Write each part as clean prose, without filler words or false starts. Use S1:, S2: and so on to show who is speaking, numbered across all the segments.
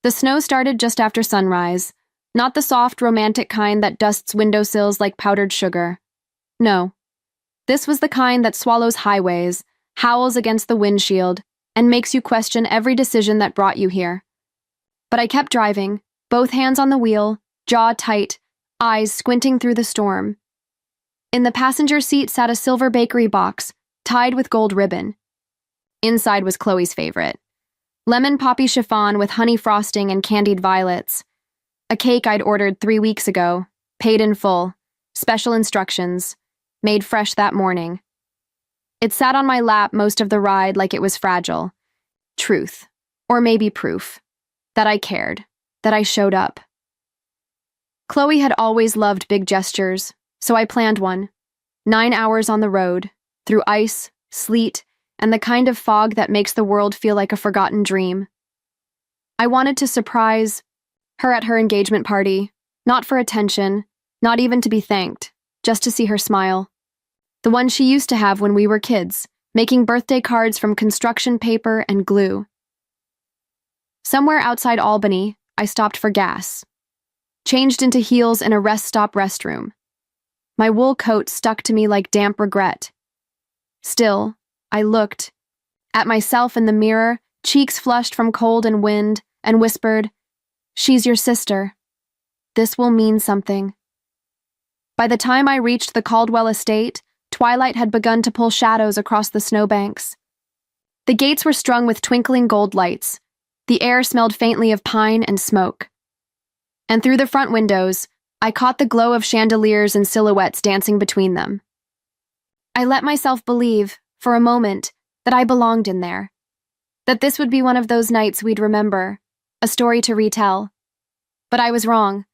S1: The snow started just after sunrise, not the soft, romantic kind that dusts windowsills like powdered sugar. No. This was the kind that swallows highways, howls against the windshield, and makes you question every decision that brought you here. But I kept driving, both hands on the wheel, jaw tight, eyes squinting through the storm. In the passenger seat sat a silver bakery box, tied with gold ribbon. Inside was Chloe's favorite. Lemon poppy chiffon with honey frosting and candied violets. A cake I'd ordered 3 weeks ago, paid in full, special instructions, made fresh that morning. It sat on my lap most of the ride like it was fragile. Truth, or maybe proof, that I cared, that I showed up. Chloe had always loved big gestures, so I planned one. 9 hours on the road, through ice, sleet, and the kind of fog that makes the world feel like a forgotten dream. I wanted to surprise her at her engagement party, not for attention, not even to be thanked, just to see her smile. The one she used to have when we were kids, making birthday cards from construction paper and glue. Somewhere outside Albany, I stopped for gas. Changed into heels in a rest stop restroom. My wool coat stuck to me like damp regret. Still, I looked at myself in the mirror, cheeks flushed from cold and wind, and whispered, "She's your sister. This will mean something." By the time I reached the Caldwell estate, twilight had begun to pull shadows across the snowbanks. The gates were strung with twinkling gold lights. The air smelled faintly of pine and smoke. And through the front windows, I caught the glow of chandeliers and silhouettes dancing between them. I let myself believe, for a moment, that I belonged in there. That this would be one of those nights we'd remember, a story to retell. But I was wrong.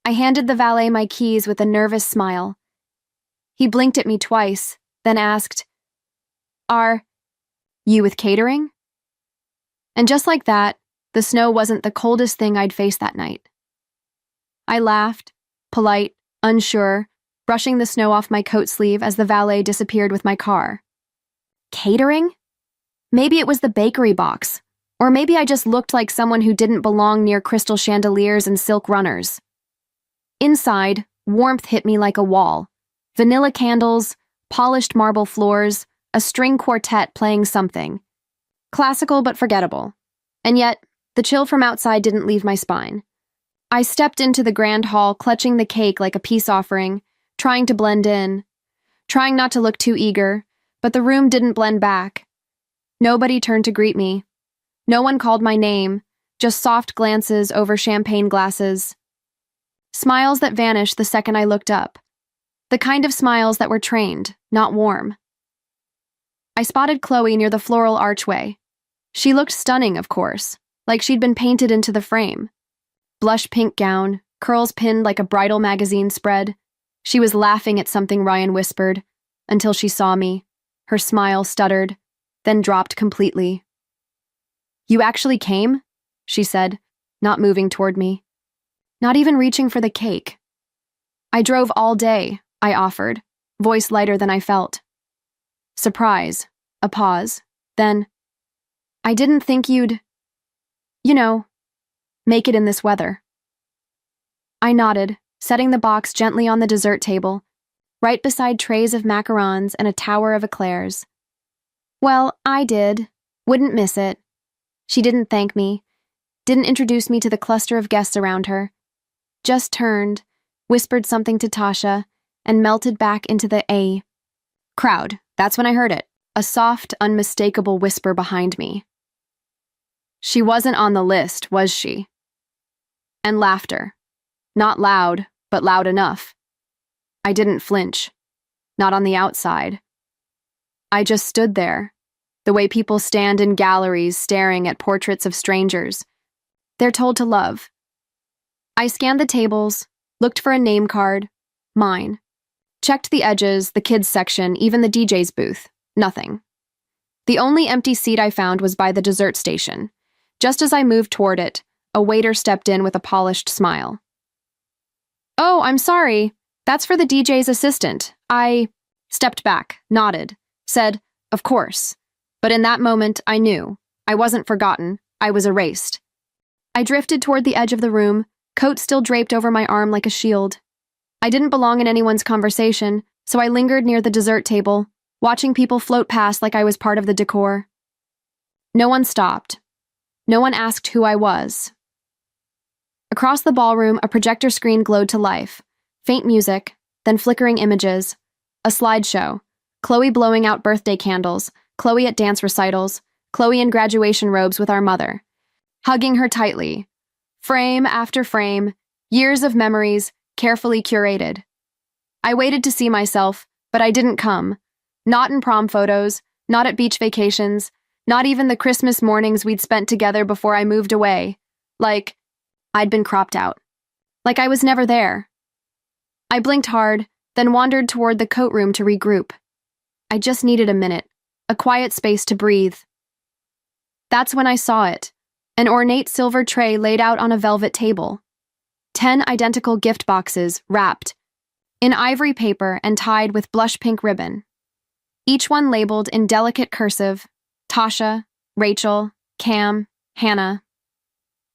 S1: I handed the valet my keys with a nervous smile. He blinked at me twice, then asked, "Are you with catering?" And just like that, the snow wasn't the coldest thing I'd faced that night. I laughed, polite, unsure, brushing the snow off my coat sleeve as the valet disappeared with my car. Catering? Maybe it was the bakery box, or maybe I just looked like someone who didn't belong near crystal chandeliers and silk runners. Inside, warmth hit me like a wall. Vanilla candles, polished marble floors, a string quartet playing something. Classical but forgettable. And yet, the chill from outside didn't leave my spine. I stepped into the grand hall, clutching the cake like a peace offering, trying to blend in, trying not to look too eager, but the room didn't blend back. Nobody turned to greet me. No one called my name, just soft glances over champagne glasses. Smiles that vanished the second I looked up. The kind of smiles that were trained, not warm. I spotted Chloe near the floral archway. She looked stunning, of course, like she'd been painted into the frame. Blush pink gown, curls pinned like a bridal magazine spread. She was laughing at something Ryan whispered, until she saw me. Her smile stuttered, then dropped completely. "You actually came?" she said, not moving toward me. Not even reaching for the cake. "I drove all day," I offered, voice lighter than I felt. Surprise, a pause, then, "I didn't think you'd, make it in this weather." I nodded, setting the box gently on the dessert table, right beside trays of macarons and a tower of eclairs. "Well, I did. Wouldn't miss it." She didn't thank me, didn't introduce me to the cluster of guests around her. Just turned, whispered something to Tasha, and melted back into the crowd. That's when I heard it, a soft, unmistakable whisper behind me. "She wasn't on the list, was she?" And laughter. Not loud, but loud enough. I didn't flinch. Not on the outside. I just stood there, the way people stand in galleries staring at portraits of strangers. They're told to love. I scanned the tables, looked for a name card, mine. Checked the edges, the kids section, even the DJ's booth. Nothing. The only empty seat I found was by the dessert station. Just as I moved toward it, a waiter stepped in with a polished smile. "Oh, I'm sorry. That's for the DJ's assistant." I stepped back, nodded, said, "Of course." But in that moment, I knew. I wasn't forgotten. I was erased. I drifted toward the edge of the room, coat still draped over my arm like a shield. I didn't belong in anyone's conversation, so I lingered near the dessert table, watching people float past like I was part of the decor. No one stopped. No one asked who I was. Across the ballroom, a projector screen glowed to life. Faint music, then flickering images. A slideshow. Chloe blowing out birthday candles, Chloe at dance recitals, Chloe in graduation robes with our mother. Hugging her tightly. Frame after frame, years of memories, carefully curated. I waited to see myself, but I didn't come. Not in prom photos, not at beach vacations, not even the Christmas mornings we'd spent together before I moved away. Like, I'd been cropped out. Like I was never there. I blinked hard, then wandered toward the coat room to regroup. I just needed a minute, a quiet space to breathe. That's when I saw it. An ornate silver tray laid out on a velvet table. 10 identical gift boxes, wrapped in ivory paper and tied with blush pink ribbon. Each one labeled in delicate cursive, Tasha, Rachel, Cam, Hannah.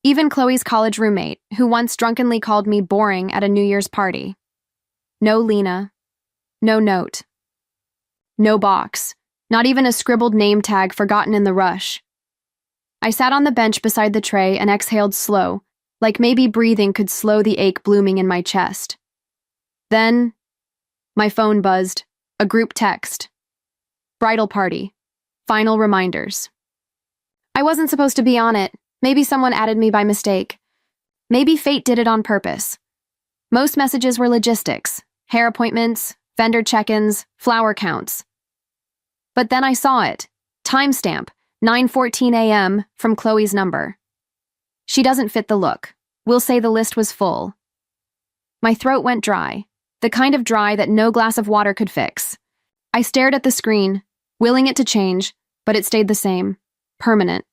S1: Even Chloe's college roommate, who once drunkenly called me boring at a New Year's party. No Lena. No note. No box. Not even a scribbled name tag forgotten in the rush. I sat on the bench beside the tray and exhaled slow, like maybe breathing could slow the ache blooming in my chest. Then, my phone buzzed. A group text. Bridal party. Final reminders. I wasn't supposed to be on it. Maybe someone added me by mistake. Maybe fate did it on purpose. Most messages were logistics, hair appointments, vendor check-ins, flower counts. But then I saw it. Timestamp, 9:14 a.m. from Chloe's number. She doesn't fit the look. We'll say the list was full. My throat went dry, the kind of dry that no glass of water could fix. I stared at the screen, willing it to change, but it stayed the same. Permanent.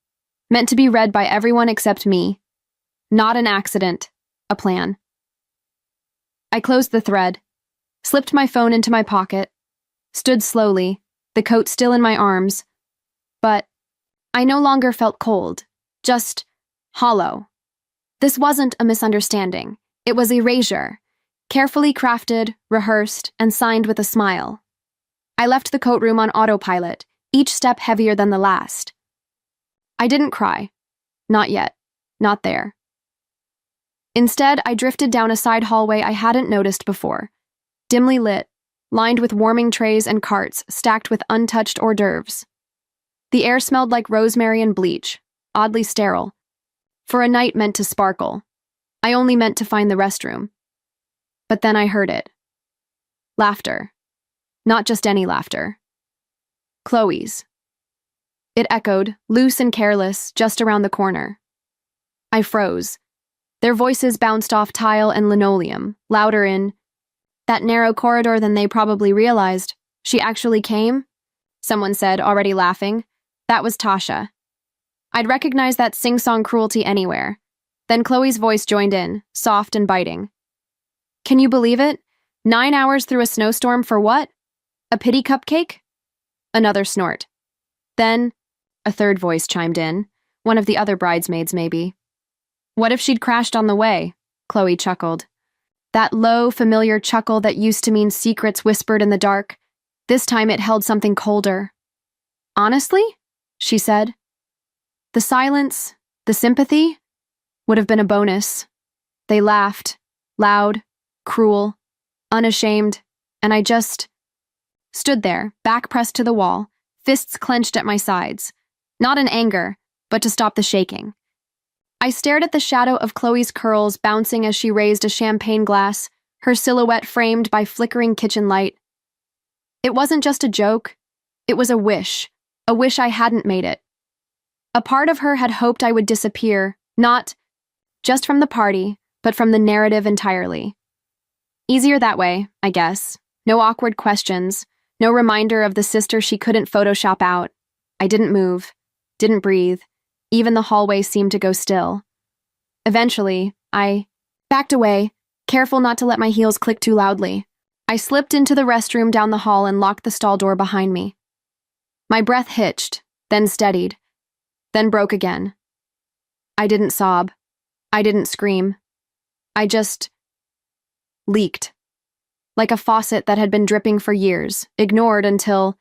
S1: Meant to be read by everyone except me. Not an accident. A plan. I closed the thread, slipped my phone into my pocket, stood slowly, the coat still in my arms. But I no longer felt cold, just hollow. This wasn't a misunderstanding. It was erasure, carefully crafted, rehearsed, and signed with a smile. I left the coat room on autopilot, each step heavier than the last. I didn't cry. Not yet. Not there. Instead, I drifted down a side hallway I hadn't noticed before, dimly lit, lined with warming trays and carts stacked with untouched hors d'oeuvres. The air smelled like rosemary and bleach, oddly sterile. For a night meant to sparkle. I only meant to find the restroom. But then I heard it. Laughter. Not just any laughter. Chloe's. It echoed, loose and careless, just around the corner. I froze. Their voices bounced off tile and linoleum, louder in that narrow corridor than they probably realized. She actually came? Someone said, already laughing. That was Tasha. I'd recognize that sing-song cruelty anywhere. Then Chloe's voice joined in, soft and biting. Can you believe it? 9 hours through a snowstorm for what? A pity cupcake? Another snort. Then, a third voice chimed in, one of the other bridesmaids maybe. What if she'd crashed on the way? Chloe chuckled. That low, familiar chuckle that used to mean secrets whispered in the dark. This time it held something colder. Honestly? She said. The silence, the sympathy, would have been a bonus. They laughed, loud, cruel, unashamed, and I just stood there, back pressed to the wall, fists clenched at my sides. Not in anger, but to stop the shaking. I stared at the shadow of Chloe's curls bouncing as she raised a champagne glass, her silhouette framed by flickering kitchen light. It wasn't just a joke. It was a wish I hadn't made it. A part of her had hoped I would disappear, not just from the party, but from the narrative entirely. Easier that way, I guess. No awkward questions, no reminder of the sister she couldn't Photoshop out. I didn't move, didn't breathe. Even the hallway seemed to go still. Eventually, I backed away, careful not to let my heels click too loudly. I slipped into the restroom down the hall and locked the stall door behind me. My breath hitched, then steadied, then broke again. I didn't sob. I didn't scream. I just leaked, like a faucet that had been dripping for years, ignored until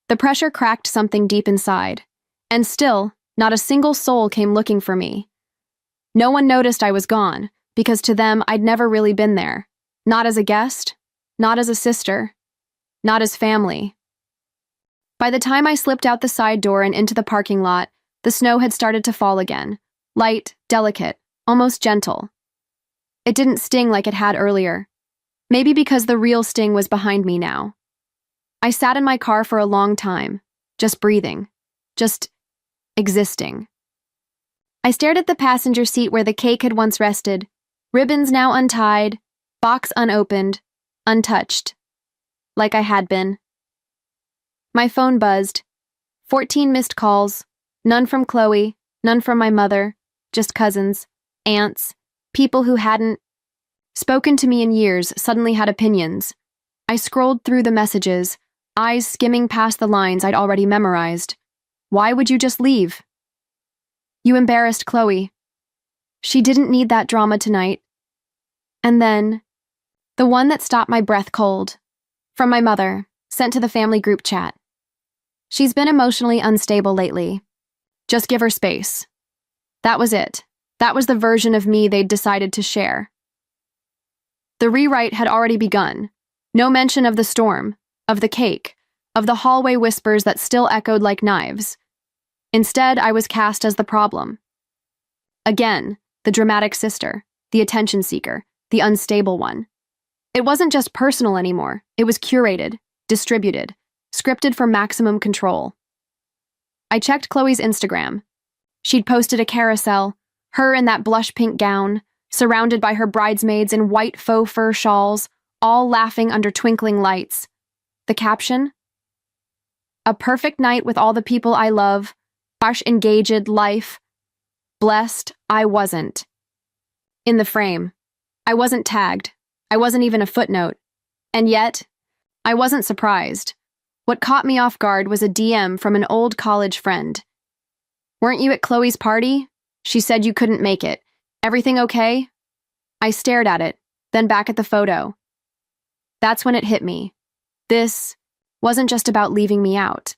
S1: the pressure cracked something deep inside. And still, not a single soul came looking for me. No one noticed I was gone, because to them I'd never really been there. Not as a guest, not as a sister, not as family. By the time I slipped out the side door and into the parking lot, the snow had started to fall again. Light, delicate, almost gentle. It didn't sting like it had earlier. Maybe because the real sting was behind me now. I sat in my car for a long time, just breathing, just existing. I stared at the passenger seat where the cake had once rested, ribbons now untied, box unopened, untouched, like I had been. My phone buzzed. 14 missed calls, none from Chloe, none from my mother, just cousins, aunts, people who hadn't spoken to me in years suddenly had opinions. I scrolled through the messages, eyes skimming past the lines I'd already memorized. Why would you just leave? You embarrassed Chloe. She didn't need that drama tonight. And then, the one that stopped my breath cold. From my mother, sent to the family group chat. She's been emotionally unstable lately. Just give her space. That was it. That was the version of me they'd decided to share. The rewrite had already begun. No mention of the storm, of the cake, of the hallway whispers that still echoed like knives. Instead, I was cast as the problem. Again, the dramatic sister, the attention seeker, the unstable one. It wasn't just personal anymore. It was curated, distributed, scripted for maximum control. I checked Chloe's Instagram. She'd posted a carousel, her in that blush pink gown, surrounded by her bridesmaids in white faux fur shawls, all laughing under twinkling lights. The caption? A perfect night with all the people I love, harsh engaged life. Blessed, I wasn't. In the frame, I wasn't tagged. I wasn't even a footnote. And yet, I wasn't surprised. What caught me off guard was a DM from an old college friend. Weren't you at Chloe's party? She said you couldn't make it. Everything okay? I stared at it, then back at the photo. That's when it hit me. This wasn't just about leaving me out.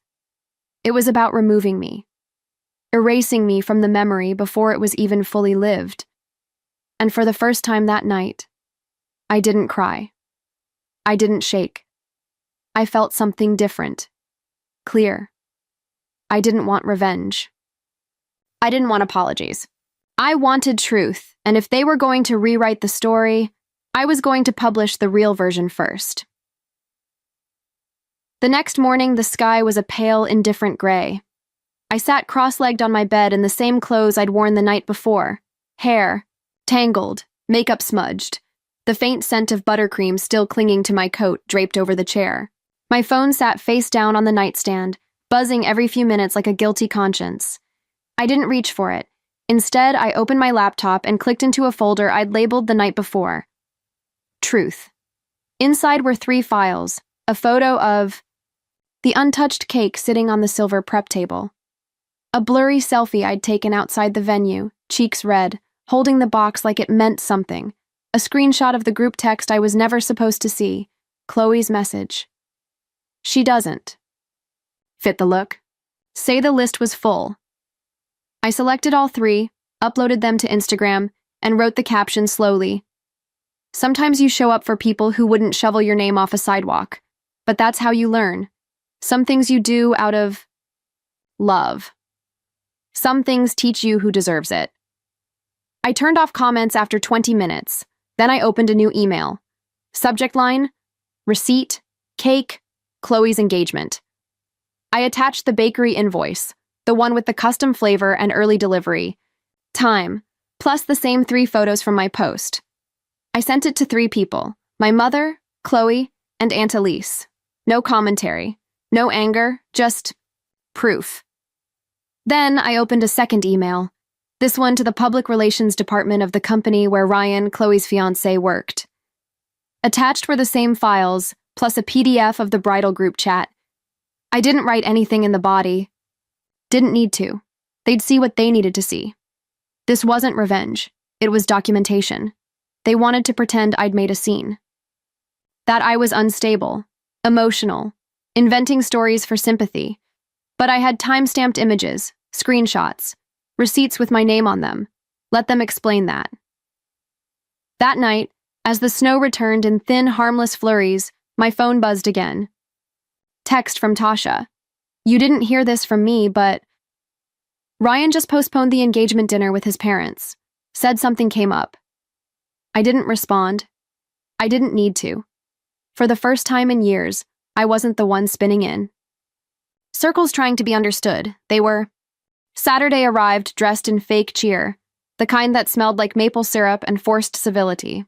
S1: It was about removing me, erasing me from the memory before it was even fully lived. And for the first time that night, I didn't cry. I didn't shake. I felt something different, clear. I didn't want revenge. I didn't want apologies. I wanted truth, and if they were going to rewrite the story, I was going to publish the real version first. The next morning, the sky was a pale, indifferent gray. I sat cross-legged on my bed in the same clothes I'd worn the night before. Hair, tangled, makeup smudged, the faint scent of buttercream still clinging to my coat draped over the chair. My phone sat face down on the nightstand, buzzing every few minutes like a guilty conscience. I didn't reach for it. Instead, I opened my laptop and clicked into a folder I'd labeled the night before. Truth. Inside were 3 files, a photo of the untouched cake sitting on the silver prep table, a blurry selfie I'd taken outside the venue, cheeks red, holding the box like it meant something, a screenshot of the group text I was never supposed to see, Chloe's message. She doesn't. Fit the look? Say the list was full. I selected all 3, uploaded them to Instagram, and wrote the caption slowly. Sometimes you show up for people who wouldn't shovel your name off a sidewalk, but that's how you learn. Some things you do out of love. Some things teach you who deserves it. I turned off comments after 20 minutes. Then I opened a new email. Subject line, receipt, cake, Chloe's engagement. I attached the bakery invoice, the one with the custom flavor and early delivery, time, plus the same 3 photos from my post. I sent it to 3 people, my mother, Chloe, and Aunt Elise. No commentary, no anger, just proof. Then I opened a second email, this one to the public relations department of the company where Ryan, Chloe's fiancé, worked. Attached were the same files, plus a PDF of the bridal group chat. I didn't write anything in the body. Didn't need to. They'd see what they needed to see. This wasn't revenge. It was documentation. They wanted to pretend I'd made a scene. That I was unstable, emotional, inventing stories for sympathy. But I had time-stamped images, screenshots, receipts with my name on them. Let them explain that. That night, as the snow returned in thin, harmless flurries, my phone buzzed again. Text from Tasha. You didn't hear this from me, but Ryan just postponed the engagement dinner with his parents. Said something came up. I didn't respond. I didn't need to. For the first time in years, I wasn't the one spinning in. Circles trying to be understood, they were. Saturday arrived dressed in fake cheer, the kind that smelled like maple syrup and forced civility.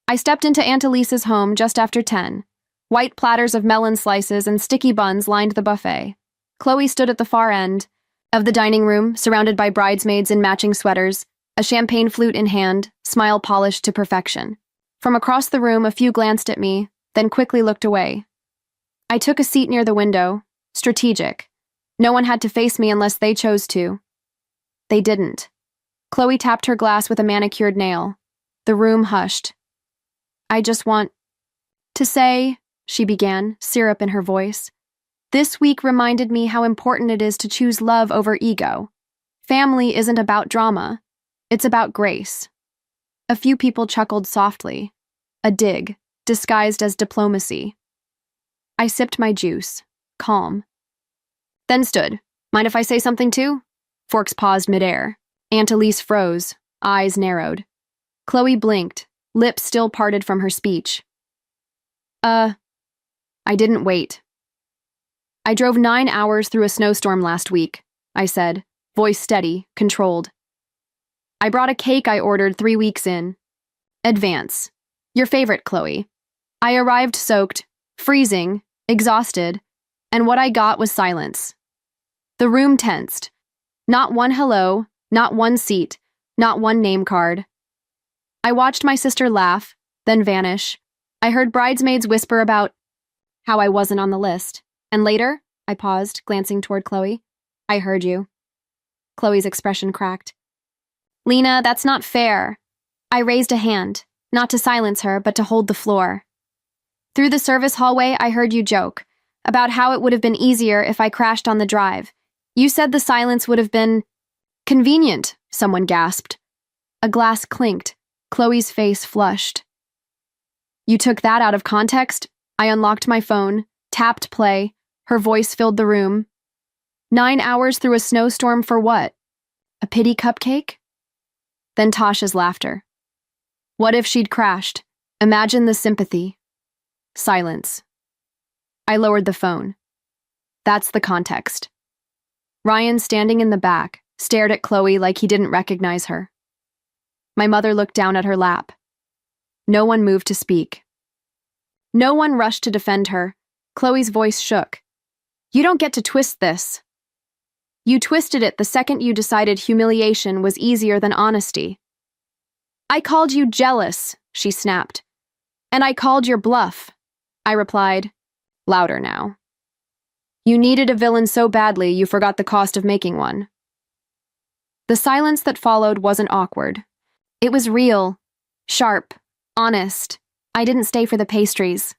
S1: I stepped into Aunt Elise's home just after 10. White platters of melon slices and sticky buns lined the buffet. Chloe stood at the far end of the dining room, surrounded by bridesmaids in matching sweaters, a champagne flute in hand, smile polished to perfection. From across the room, a few glanced at me, then quickly looked away. I took a seat near the window, strategic. No one had to face me unless they chose to. They didn't. Chloe tapped her glass with a manicured nail. The room hushed. I just want to say, she began, syrup in her voice. This week reminded me how important it is to choose love over ego. Family isn't about drama. It's about grace. A few people chuckled softly. A dig, disguised as diplomacy. I sipped my juice, calm. Then stood. Mind if I say something too? Forks paused midair. Aunt Elise froze, eyes narrowed. Chloe blinked, lips still parted from her speech. I didn't wait. I drove 9 hours through a snowstorm last week, I said, voice steady, controlled. I brought a cake I ordered 3 weeks in. Advance. Your favorite, Chloe. I arrived soaked, freezing, exhausted, and what I got was silence. The room tensed. Not one hello, not one seat, not one name card. I watched my sister laugh, then vanish. I heard bridesmaids whisper about how I wasn't on the list. And later, I paused, glancing toward Chloe. I heard you. Chloe's expression cracked. Lena, that's not fair. I raised a hand, not to silence her, but to hold the floor. Through the service hallway, I heard you joke about how it would have been easier if I crashed on the drive. You said the silence would have been convenient, someone gasped. A glass clinked. Chloe's face flushed. You took that out of context? I unlocked my phone, tapped play. Her voice filled the room. 9 hours through a snowstorm for what? A pity cupcake? Then Tasha's laughter. What if she'd crashed? Imagine the sympathy. Silence. I lowered the phone. That's the context. Ryan, standing in the back, stared at Chloe like he didn't recognize her. My mother looked down at her lap. No one moved to speak. No one rushed to defend her. Chloe's voice shook. You don't get to twist this. You twisted it the second you decided humiliation was easier than honesty. I called you jealous, she snapped. And I called your bluff, I replied, louder now. You needed a villain so badly you forgot the cost of making one. The silence that followed wasn't awkward. It was real, sharp, honest. I didn't stay for the pastries.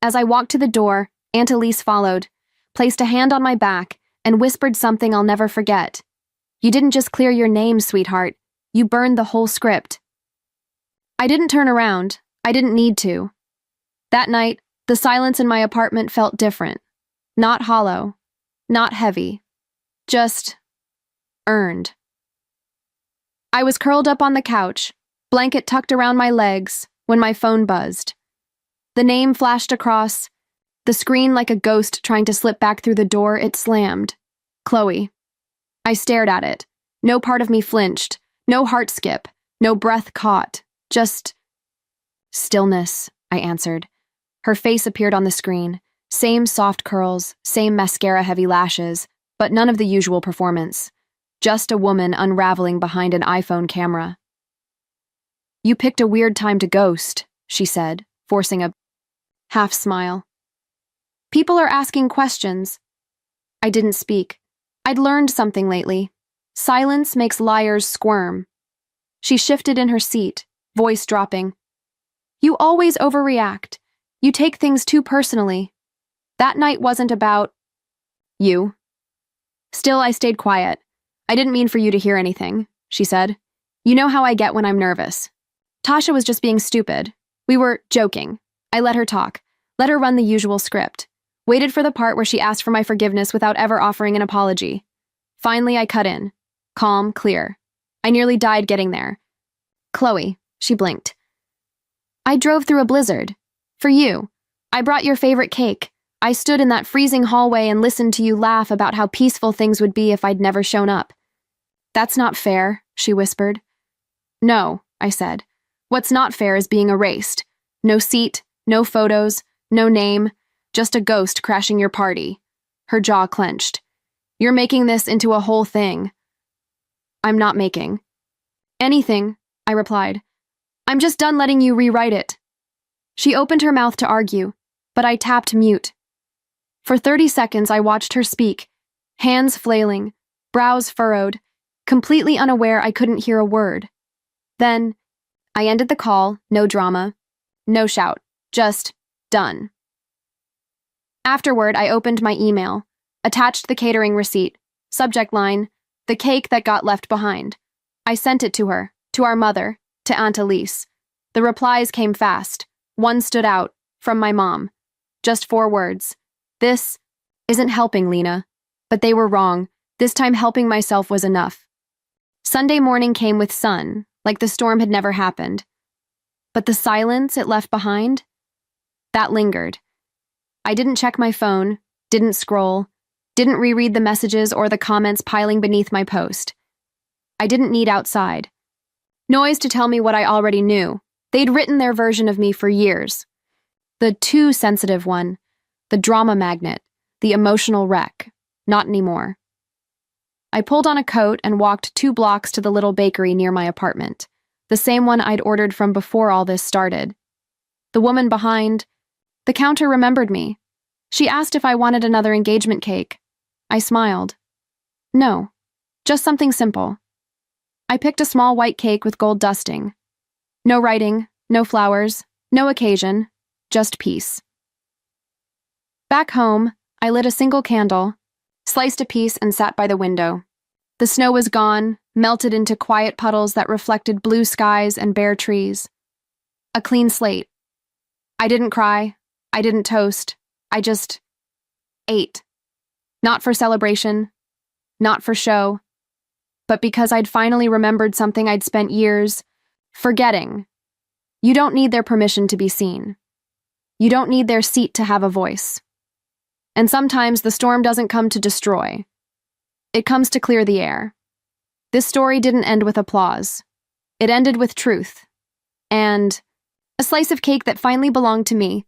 S1: As I walked to the door, Aunt Elise followed, placed a hand on my back, and whispered something I'll never forget. You didn't just clear your name, sweetheart. You burned the whole script. I didn't turn around. I didn't need to. That night, the silence in my apartment felt different. Not hollow. Not heavy. Just earned. I was curled up on the couch, blanket tucked around my legs, when my phone buzzed. The name flashed across. The screen like a ghost trying to slip back through the door, it slammed. Chloe. I stared at it. No part of me flinched. No heart skip. No breath caught. Just stillness, I answered. Her face appeared on the screen. Same soft curls, same mascara-heavy lashes, but none of the usual performance. Just a woman unraveling behind an iPhone camera. You picked a weird time to ghost, she said, forcing a half smile. People are asking questions. I didn't speak. I'd learned something lately. Silence makes liars squirm. She shifted in her seat, voice dropping. You always overreact. You take things too personally. That night wasn't about you. Still, I stayed quiet. I didn't mean for you to hear anything, she said. You know how I get when I'm nervous. Tasha was just being stupid. We were joking. I let her talk, let her run the usual script. Waited for the part where she asked for my forgiveness without ever offering an apology. Finally, I cut in. Calm, clear. I nearly died getting there. Chloe, she blinked. I drove through a blizzard. For you. I brought your favorite cake. I stood in that freezing hallway and listened to you laugh about how peaceful things would be if I'd never shown up. That's not fair, she whispered. No, I said. What's not fair is being erased. No seat, no photos, no name, just a ghost crashing your party. Her jaw clenched. You're making this into a whole thing. I'm not making anything, I replied. I'm just done letting you rewrite it. She opened her mouth to argue, but I tapped mute. For 30 seconds, I watched her speak, hands flailing, brows furrowed, completely unaware I couldn't hear a word. Then, I ended the call, no drama, no shout, just done. Afterward, I opened my email, attached the catering receipt, subject line, the cake that got left behind. I sent it to her, to our mother, to Aunt Elise. The replies came fast. One stood out, from my mom. Just 4 words. This isn't helping, Lena. But they were wrong. This time helping myself was enough. Sunday morning came with sun, like the storm had never happened. But the silence it left behind? That lingered. I didn't check my phone, didn't scroll, didn't reread the messages or the comments piling beneath my post. I didn't need outside noise to tell me what I already knew. They'd written their version of me for years. The too sensitive one, the drama magnet, the emotional wreck. Not anymore. I pulled on a coat and walked 2 blocks to the little bakery near my apartment, the same one I'd ordered from before all this started. The woman behind the counter remembered me. She asked if I wanted another engagement cake. I smiled. No, just something simple. I picked a small white cake with gold dusting. No writing, no flowers, no occasion, just peace. Back home, I lit a single candle, sliced a piece and sat by the window. The snow was gone, melted into quiet puddles that reflected blue skies and bare trees. A clean slate. I didn't cry. I didn't toast. I just ate. Not for celebration, not for show, but because I'd finally remembered something I'd spent years forgetting. You don't need their permission to be seen. You don't need their seat to have a voice. And sometimes the storm doesn't come to destroy. It comes to clear the air. This story didn't end with applause. It ended with truth. And a slice of cake that finally belonged to me.